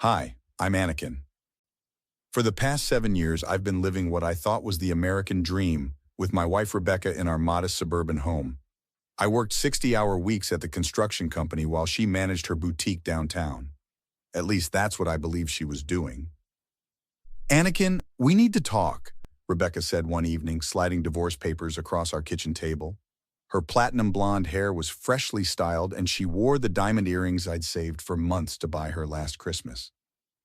Hi, I'm Anakin. For the past 7 years, I've been living what I thought was the American dream with my wife Rebecca in our modest suburban home. I worked 60-hour weeks at the construction company while she managed her boutique downtown. At least that's what I believe she was doing. Anakin, we need to talk, Rebecca said one evening, sliding divorce papers across our kitchen table. Her platinum blonde hair was freshly styled and she wore the diamond earrings I'd saved for months to buy her last Christmas.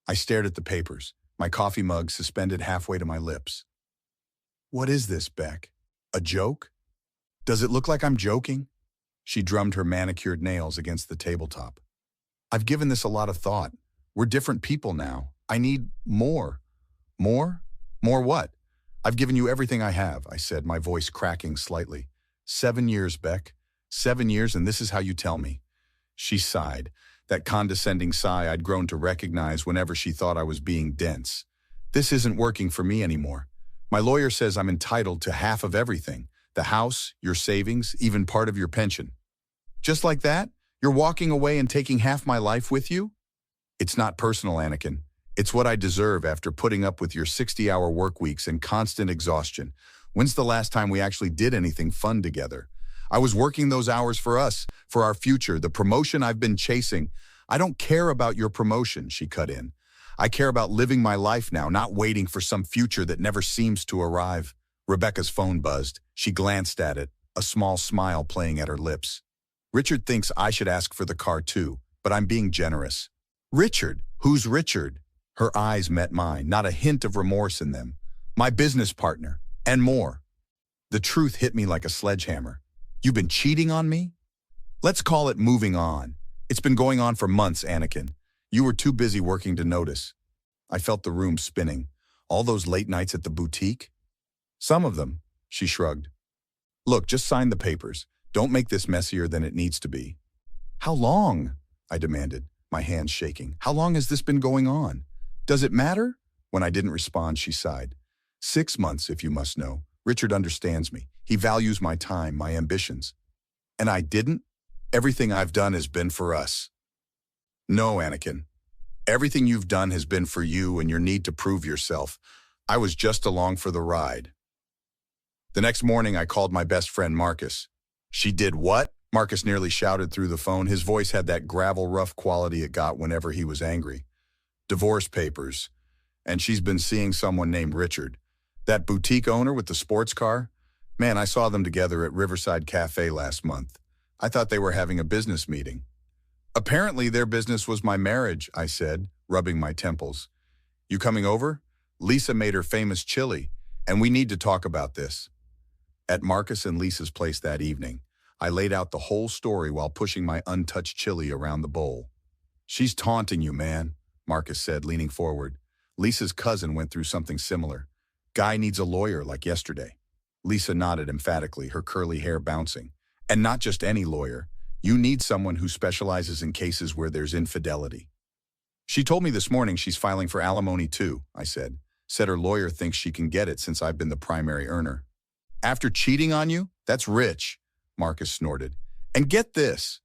I stared at the papers, my coffee mug suspended halfway to my lips. What is this, Beck? A joke? Does it look like I'm joking? She drummed her manicured nails against the tabletop. I've given this a lot of thought. We're different people now. I need more. More? More what? I've given you everything I have, I said, my voice cracking slightly. 7 years, Beck. 7 years, and this is how you tell me. She sighed, that condescending sigh I'd grown to recognize whenever she thought I was being dense. This isn't working for me anymore. My lawyer says I'm entitled to half of everything. The house, your savings, even part of your pension. Just like that? You're walking away and taking half my life with you? It's not personal, Anakin. It's what I deserve after putting up with your 60-hour work weeks and constant exhaustion. When's the last time we actually did anything fun together? I was working those hours for us, for our future, the promotion I've been chasing. I don't care about your promotion, she cut in. I care about living my life now, not waiting for some future that never seems to arrive. Rebecca's phone buzzed. She glanced at it, a small smile playing at her lips. Richard thinks I should ask for the car too, but I'm being generous. Richard? Who's Richard? Her eyes met mine, not a hint of remorse in them. My business partner, and more. The truth hit me like a sledgehammer. You've been cheating on me? Let's call it moving on. It's been going on for months, Anakin. You were too busy working to notice. I felt the room spinning. All those late nights at the boutique? Some of them, she shrugged. Look, just sign the papers. Don't make this messier than it needs to be. How long? I demanded, my hands shaking. How long has this been going on? Does it matter? When I didn't respond, she sighed. 6 months, if you must know. Richard understands me. He values my time, my ambitions. And I didn't? Everything I've done has been for us. No, Anakin. Everything you've done has been for you and your need to prove yourself. I was just along for the ride. The next morning, I called my best friend Marcus. She did what? Marcus nearly shouted through the phone. His voice had that gravel rough quality it got whenever he was angry. Divorce papers. And she's been seeing someone named Richard. That boutique owner with the sports car? Man, I saw them together at Riverside Cafe last month. I thought they were having a business meeting. Apparently their business was my marriage, I said, rubbing my temples. You coming over? Lisa made her famous chili, and we need to talk about this. At Marcus and Lisa's place that evening, I laid out the whole story while pushing my untouched chili around the bowl. She's taunting you, man, Marcus said, leaning forward. Lisa's cousin went through something similar. Guy needs a lawyer like yesterday. Lisa nodded emphatically, her curly hair bouncing. And not just any lawyer. You need someone who specializes in cases where there's infidelity. She told me this morning she's filing for alimony too, I said. Said her lawyer thinks she can get it since I've been the primary earner. After cheating on you? That's rich, Marcus snorted. And get this.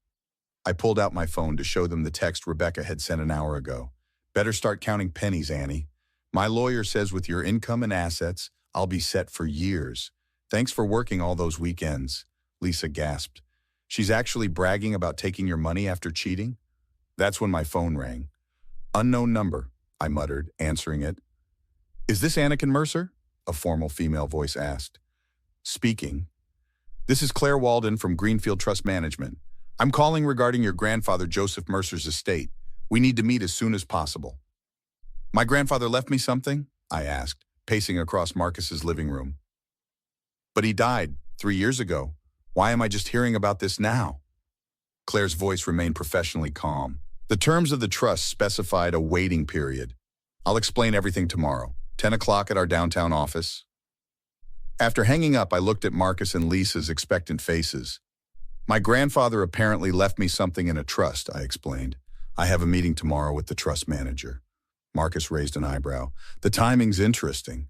I pulled out my phone to show them the text Rebecca had sent an hour ago. Better start counting pennies, Annie. My lawyer says with your income and assets, I'll be set for years. Thanks for working all those weekends, Lisa gasped. She's actually bragging about taking your money after cheating? That's when my phone rang. Unknown number, I muttered, answering it. Is this Anakin Mercer? A formal female voice asked. Speaking. This is Claire Walden from Greenfield Trust Management. I'm calling regarding your grandfather Joseph Mercer's estate. We need to meet as soon as possible. My grandfather left me something? I asked, pacing across Marcus's living room. But he died 3 years ago. Why am I just hearing about this now? Claire's voice remained professionally calm. The terms of the trust specified a waiting period. I'll explain everything tomorrow, 10 o'clock at our downtown office. After hanging up, I looked at Marcus and Lisa's expectant faces. My grandfather apparently left me something in a trust, I explained. I have a meeting tomorrow with the trust manager. Marcus raised an eyebrow. The timing's interesting.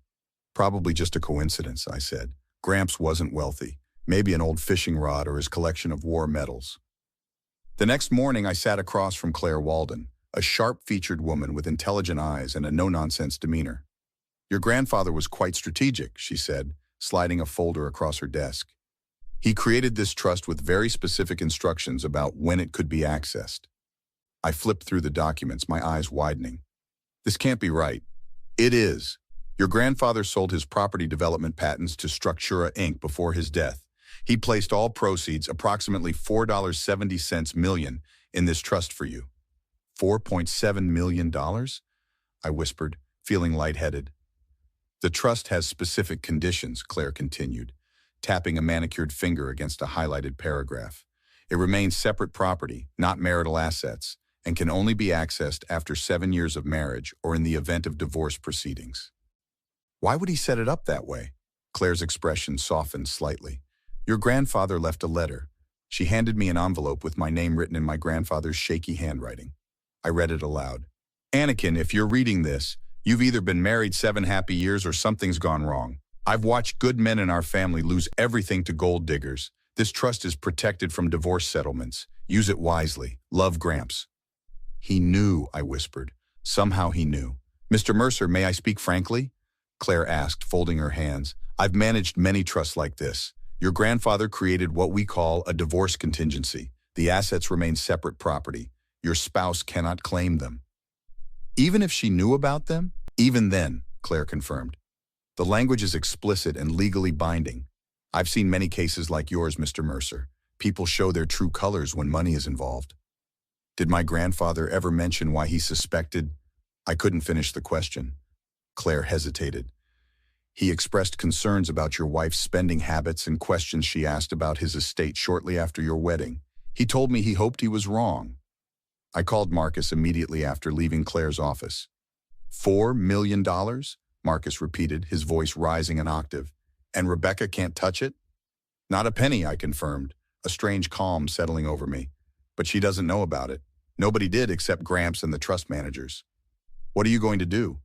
Probably just a coincidence, I said. Gramps wasn't wealthy. Maybe an old fishing rod or his collection of war medals. The next morning, I sat across from Claire Walden. a sharp-featured woman with intelligent eyes and a no-nonsense demeanor. "Your grandfather was quite strategic," she said, sliding a folder across her desk. "He created this trust with very specific instructions about when it could be accessed." I flipped through the documents, my eyes widening. "This can't be right." "It is. Your grandfather sold his property development patents to Structura Inc. before his death. He placed all proceeds, approximately $4.70 million, in this trust for you." $4.7 million? I whispered, feeling lightheaded. "The trust has specific conditions," Claire continued, tapping a manicured finger against a highlighted paragraph. "It remains separate property, not marital assets, and can only be accessed after 7 years of marriage or in the event of divorce proceedings." "Why would he set it up that way?" Claire's expression softened slightly. "Your grandfather left a letter." She handed me an envelope with my name written in my grandfather's shaky handwriting. I read it aloud. "Anakin, if you're reading this, you've either been married 7 happy years or something's gone wrong. I've watched good men in our family lose everything to gold diggers. This trust is protected from divorce settlements. Use it wisely. Love, Gramps." "He knew," I whispered. "Somehow he knew." "Mr. Mercer, may I speak frankly?" Claire asked, folding her hands. "I've managed many trusts like this. Your grandfather created what we call a divorce contingency. The assets remain separate property. Your spouse cannot claim them." "Even if she knew about them?" "Even then," Claire confirmed. "The language is explicit and legally binding. I've seen many cases like yours, Mr. Mercer. People show their true colors when money is involved." "Did my grandfather ever mention why he suspected—" I couldn't finish the question. Claire hesitated. "He expressed concerns about your wife's spending habits and questions she asked about his estate shortly after your wedding. He told me he hoped he was wrong." I called Marcus immediately after leaving Claire's office. $4 million? Marcus repeated, his voice rising an octave. "And Rebecca can't touch it?" "Not a penny," I confirmed, a strange calm settling over me. "But she doesn't know about it. Nobody did except Gramps and the trust managers." "What are you going to do?"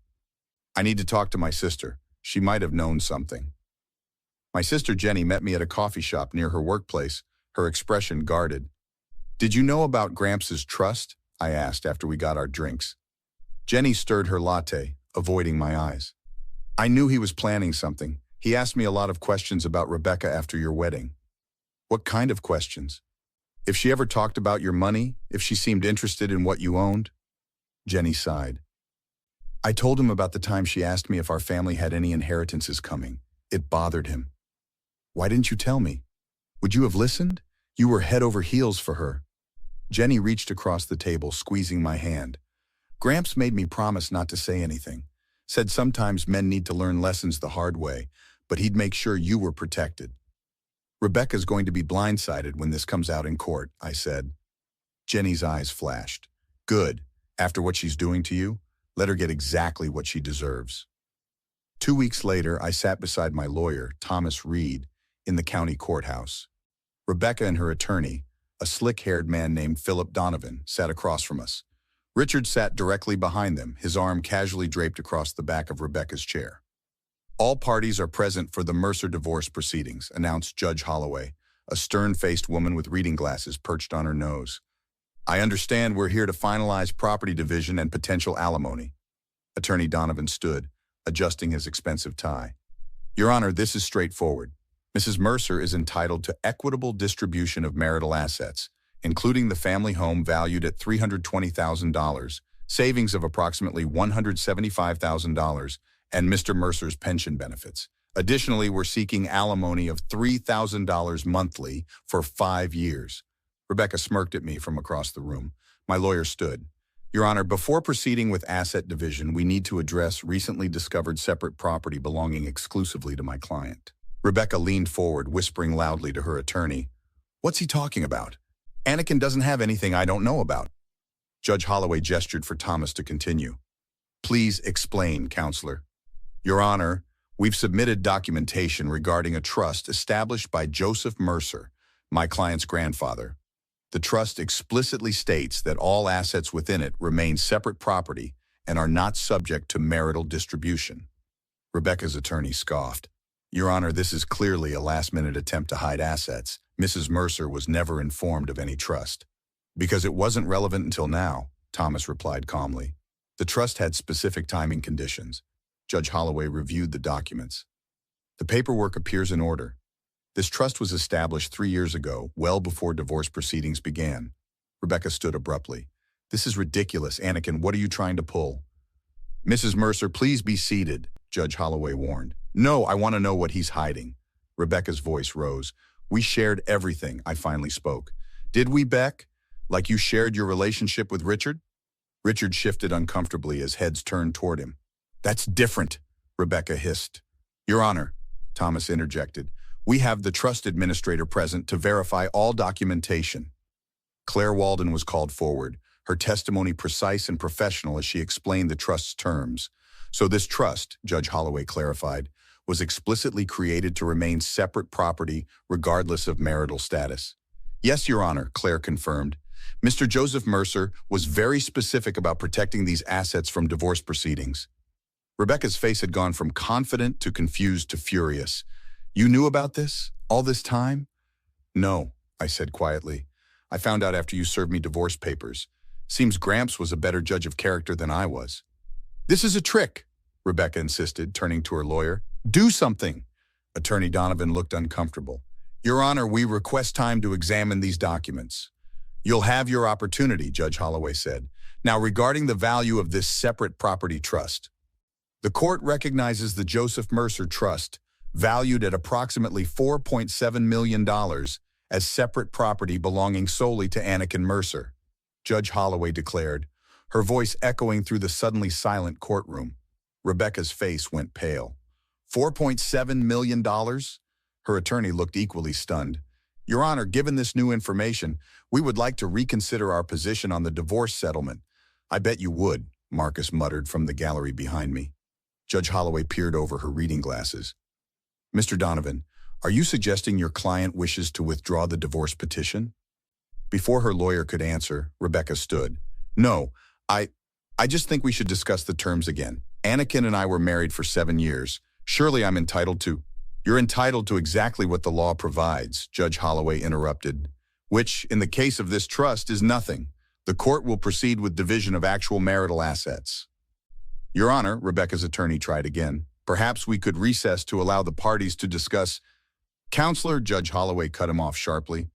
"I need to talk to my sister. She might have known something." My sister Jenny met me at a coffee shop near her workplace, her expression guarded. "Did you know about Gramps' trust?" I asked after we got our drinks. Jenny stirred her latte, avoiding my eyes. "I knew he was planning something. He asked me a lot of questions about Rebecca after your wedding." "What kind of questions?" "If she ever talked about your money, if she seemed interested in what you owned." Jenny sighed. "I told him about the time she asked me if our family had any inheritances coming. It bothered him." "Why didn't you tell me? Would you have listened? You were head over heels for her." Jenny reached across the table, squeezing my hand. "Gramps made me promise not to say anything. Said sometimes men need to learn lessons the hard way, but he'd make sure you were protected." "Rebecca's going to be blindsided when this comes out in court," I said. Jenny's eyes flashed. "Good. After what she's doing to you, let her get exactly what she deserves." 2 weeks later, I sat beside my lawyer, Thomas Reed, in the county courthouse. Rebecca and her attorney, a slick-haired man named Philip Donovan, sat across from us. Richard sat directly behind them, his arm casually draped across the back of Rebecca's chair. "All parties are present for the Mercer divorce proceedings," announced Judge Holloway, a stern-faced woman with reading glasses perched on her nose. "I understand we're here to finalize property division and potential alimony." Attorney Donovan stood, adjusting his expensive tie. "Your Honor, this is straightforward. Mrs. Mercer is entitled to equitable distribution of marital assets, including the family home valued at $320,000, savings of approximately $175,000, and Mr. Mercer's pension benefits. Additionally, we're seeking alimony of $3,000 monthly for 5 years. Rebecca smirked at me from across the room. My lawyer stood. "Your Honor, before proceeding with asset division, we need to address recently discovered separate property belonging exclusively to my client." Rebecca leaned forward, whispering loudly to her attorney. "What's he talking about? Anakin doesn't have anything I don't know about." Judge Holloway gestured for Thomas to continue. "Please explain, Counselor." "Your Honor, we've submitted documentation regarding a trust established by Joseph Mercer, my client's grandfather. The trust explicitly states that all assets within it remain separate property and are not subject to marital distribution." Rebecca's attorney scoffed. "Your Honor, this is clearly a last-minute attempt to hide assets. Mrs. Mercer was never informed of any trust." "Because it wasn't relevant until now," Thomas replied calmly. The trust had specific timing conditions. Judge Holloway reviewed the documents. The paperwork appears in order. This trust was established 3 years ago, well before divorce proceedings began. Rebecca stood abruptly. This is ridiculous, Anakin. What are you trying to pull? Mrs. Mercer, please be seated, Judge Holloway warned. No, I want to know what he's hiding. Rebecca's voice rose. We shared everything, I finally spoke. Did we, Beck? Like you shared your relationship with Richard? Richard shifted uncomfortably as heads turned toward him. That's different, Rebecca hissed. Your Honor, Thomas interjected, we have the trust administrator present to verify all documentation. Claire Walden was called forward, her testimony precise and professional as she explained the trust's terms. So this trust, Judge Holloway clarified, was explicitly created to remain separate property regardless of marital status. Yes, Your Honor, Claire confirmed. Mr. Joseph Mercer was very specific about protecting these assets from divorce proceedings. Rebecca's face had gone from confident to confused to furious. You knew about this? All this time? No, I said quietly. I found out after you served me divorce papers. Seems Gramps was a better judge of character than I was. This is a trick, Rebecca insisted, turning to her lawyer. Do something. Attorney Donovan looked uncomfortable. Your Honor, we request time to examine these documents. You'll have your opportunity, Judge Holloway said. Now, regarding the value of this separate property trust, the court recognizes the Joseph Mercer Trust, valued at approximately $4.7 million, as separate property belonging solely to Anakin Mercer, Judge Holloway declared, her voice echoing through the suddenly silent courtroom. Rebecca's face went pale. $4.7 million? Her attorney looked equally stunned. Your Honor, given this new information, we would like to reconsider our position on the divorce settlement. I bet you would, Marcus muttered from the gallery behind me. Judge Holloway peered over her reading glasses. Mr. Donovan, are you suggesting your client wishes to withdraw the divorce petition? Before her lawyer could answer, Rebecca stood. No, I just think we should discuss the terms again. Anakin and I were married for 7 years. Surely I'm entitled to... You're entitled to exactly what the law provides, Judge Holloway interrupted, which, in the case of this trust, is nothing. The court will proceed with division of actual marital assets. Your Honor, Rebecca's attorney tried again. Perhaps we could recess to allow the parties to discuss... Counselor, Judge Holloway cut him off sharply.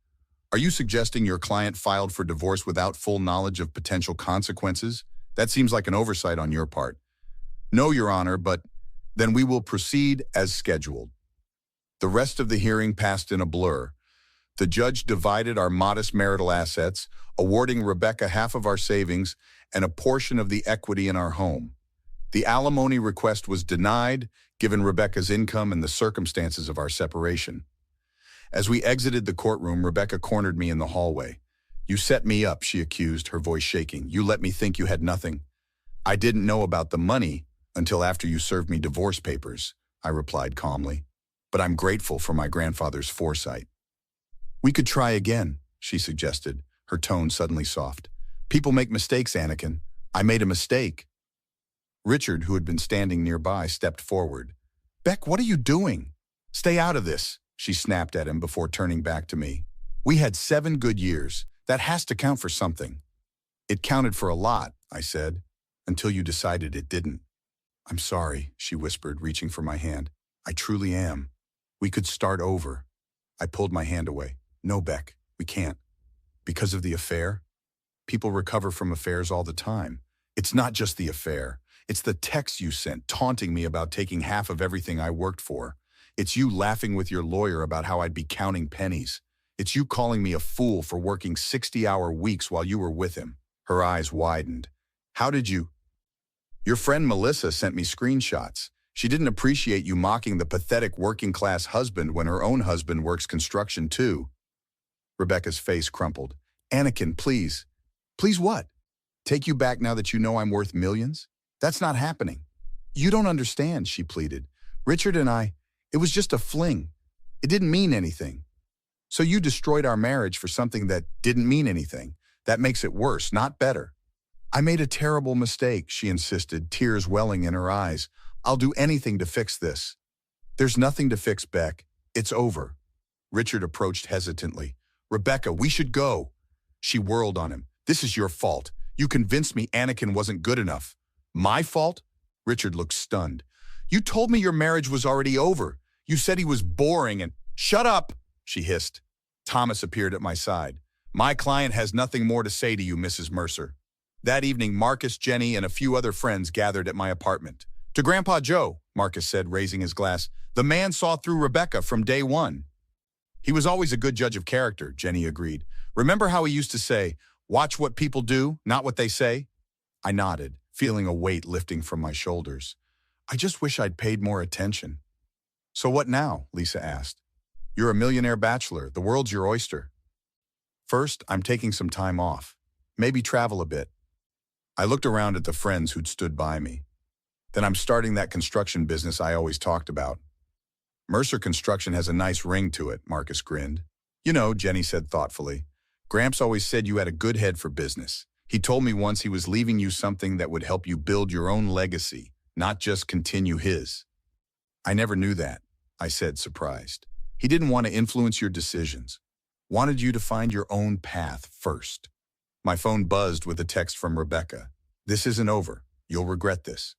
Are you suggesting your client filed for divorce without full knowledge of potential consequences? That seems like an oversight on your part. No, Your Honor, but then we will proceed as scheduled. The rest of the hearing passed in a blur. The judge divided our modest marital assets, awarding Rebecca half of our savings and a portion of the equity in our home. The alimony request was denied, given Rebecca's income and the circumstances of our separation. As we exited the courtroom, Rebecca cornered me in the hallway. You set me up, she accused, her voice shaking. You let me think you had nothing. I didn't know about the money until after you served me divorce papers, I replied calmly. But I'm grateful for my grandfather's foresight. We could try again, she suggested, her tone suddenly soft. People make mistakes, Anakin. I made a mistake. Richard, who had been standing nearby, stepped forward. Beck, what are you doing? Stay out of this, she snapped at him before turning back to me. We had 7 good years. That has to count for something. It counted for a lot, I said, until you decided it didn't. I'm sorry, she whispered, reaching for my hand. I truly am. We could start over. I pulled my hand away. No, Beck, we can't. Because of the affair? People recover from affairs all the time. It's not just the affair. It's the text you sent taunting me about taking half of everything I worked for. It's you laughing with your lawyer about how I'd be counting pennies. It's you calling me a fool for working 60-hour weeks while you were with him. Her eyes widened. How did you? Your friend Melissa sent me screenshots. She didn't appreciate you mocking the pathetic working-class husband when her own husband works construction too. Rebecca's face crumpled. Anakin, please. Please what? Take you back now that you know I'm worth millions? That's not happening. You don't understand, she pleaded. Richard and I, it was just a fling. It didn't mean anything. So you destroyed our marriage for something that didn't mean anything. That makes it worse, not better. I made a terrible mistake, she insisted, tears welling in her eyes. I'll do anything to fix this. There's nothing to fix, Beck. It's over. Richard approached hesitantly. Rebecca, we should go. She whirled on him. This is your fault. You convinced me Anakin wasn't good enough. My fault? Richard looked stunned. You told me your marriage was already over. You said he was boring and— Shut up, she hissed. Thomas appeared at my side. My client has nothing more to say to you, Mrs. Mercer. That evening, Marcus, Jenny, and a few other friends gathered at my apartment. To Grandpa Joe, Marcus said, raising his glass, the man saw through Rebecca from day one. He was always a good judge of character, Jenny agreed. Remember how he used to say, watch what people do, not what they say? I nodded, feeling a weight lifting from my shoulders. I just wish I'd paid more attention. So what now? Lisa asked. You're a millionaire bachelor. The world's your oyster. First, I'm taking some time off. Maybe travel a bit. I looked around at the friends who'd stood by me. Then I'm starting that construction business I always talked about. Mercer Construction has a nice ring to it, Marcus grinned. You know, Jenny said thoughtfully. Gramps always said you had a good head for business. He told me once he was leaving you something that would help you build your own legacy, not just continue his. I never knew that, I said, surprised. He didn't want to influence your decisions. Wanted you to find your own path first. My phone buzzed with a text from Rebecca. This isn't over. You'll regret this.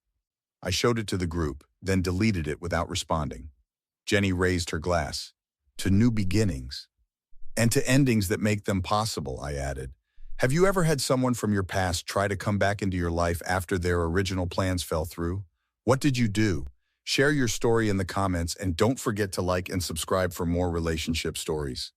I showed it to the group, then deleted it without responding. Jenny raised her glass. To new beginnings. And to endings that make them possible, I added. Have you ever had someone from your past try to come back into your life after their original plans fell through? What did you do? Share your story in the comments and don't forget to like and subscribe for more relationship stories.